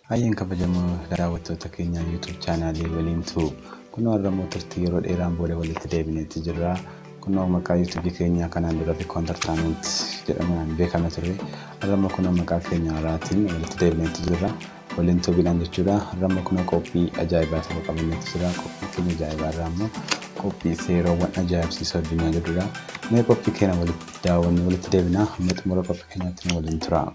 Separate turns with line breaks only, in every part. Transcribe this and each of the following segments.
Hayyeen kabajamoo daawwattoota keenya YouTube chaanaalii waliintu kunoo har'ammoo turtii yeroo dheeraan booda walitti deebineetti jirra. Kunoo maqaa YouTube keenya kanaan dura Entertainment jedhamuun beekama ture. Har'ammoo kunoo maqaa keenya haaraatiin walitti deebineetti jirra. Waliintu bilaan jechuudha. Har'ammoo kunoo qophii ajaa'ibaa tokko qabanneetti jirra. Qophii keenya ajaa'ibaa irraa immoo qophii seeraawwan ajaa'ibsiisoo addunyaa jedhudha. Mee qophii keenya walitti daawwanne walitti deebinaa. Amma xumura qophii keenyaatti waliin tura.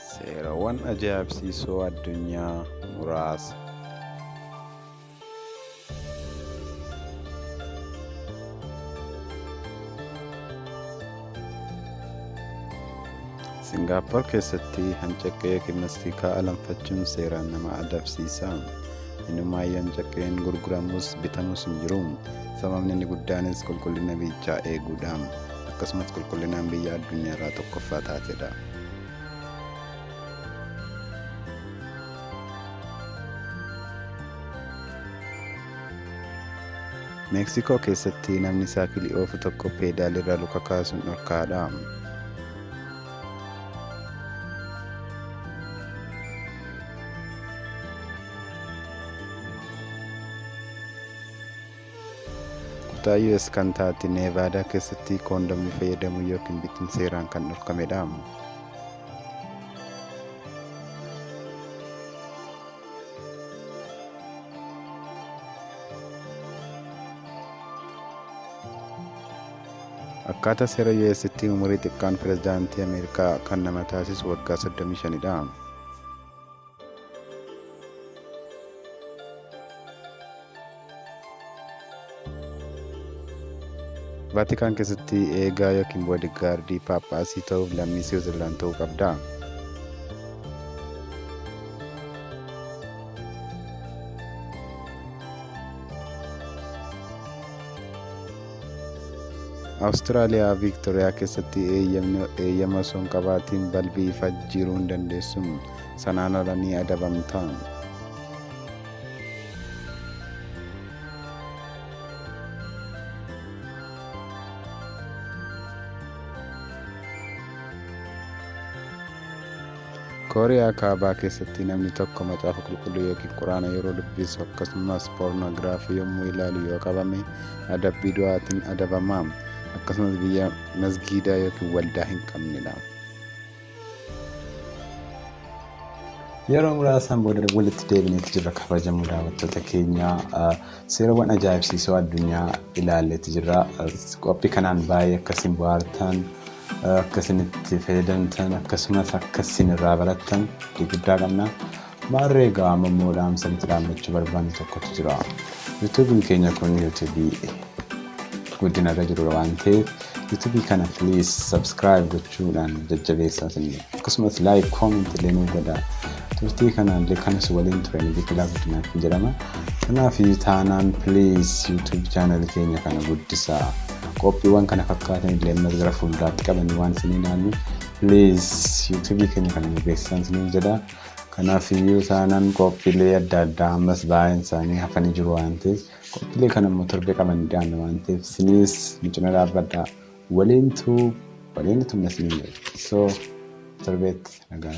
Seeraawwan ajaa'ibsiisoo addunyaa muraasa. Singapore keessatti hancaqqee kimaastikaa alanfachuun seeraan nama adabsiisa. Inumaayyuu hancaqqeen gurguramus bitamus hin jiru. Sababni inni guddaanis qulqullina biyyichaa eeguudha. Akkasumas qulqullinaan biyya addunyaa irraa tokkoffaa taatedha. Meeksikoo keessatti namni saayikilii oofu tokko peedaalirra luka kaasuun dhorkaadha. Kutaa US kan taate Neevaadaa keessatti koondomii fayyadamuu yookiin bituun seeraan kan dhorkamedha. Akkaataa seera US'tti umurii xiqqaan pirezidaantii Ameerikaa kan nama taasisu waggaa 35dha. Vaatikaan keessatti eegaa yookiin boodigaardii paaphaasii ta'uuf lammii Switzerland ta'uu qabda. Awustiraaliyaa Viiktooriyaa keessatti eeyyama osoo hin qabaatiin balbii ifa jiruu hin dandeessu. Sanaan ala ni adabamta. Kooriyaa kaabaa keessatti namni tokko macaafa qulqulluu yookiin quraana yeroo dubbisu akkasumas poornoogiraafii yommuu ilaalu yoo qabame adabbii du'aatiin adabama. Akkasumas biyya masgiidaa yookiin waldaa hin qabnedha. Yeroo muraasaan booda walitti deebineetti jirra kabajamoo daawwattoota keenya. Seeraawwan ajaa'ibsiisoo addunyaa ilaalleetti jirra. Qophii kanaan baay'ee akkasiin bohaartan, akkasinitti fayyadamtan, akkasumas akkasiin irraa barattan guddaa qabna. Maarree gaamammoo dhaamsanitti dhaammachuu barbaanne tokkotu jira. YouTube'n keenya kun YouTube'ii guddina irra jiru waan ta'eef YouTube kana please subscribe gochuudhaan jajjabeessaa isin. Akkasumas like, comment illee nu godhaa. Turtii kanaan illee kanas waliin turanii biqilaa guddinaa jedhama. Kanaaf taanaan please YouTube channel keenya kana guddisaa. Qophiiwwan kana fakkaatan illee ammas gara fuulduraatti qabanii waan isiniin ilaallu please YouTube keenya kana nu beeksisaa isiniin jedha. Kanaaf taanaan qophiilee adda addaa ammas baay'een isaanii hafanii jiru waan ta'eef qophiilee kana immoo torbee qabanii dhiyaanna waan ta'eef isinis nu cina dhaabbadhaa. Waliintu na isiniin jedha. So torbeetti nagaa.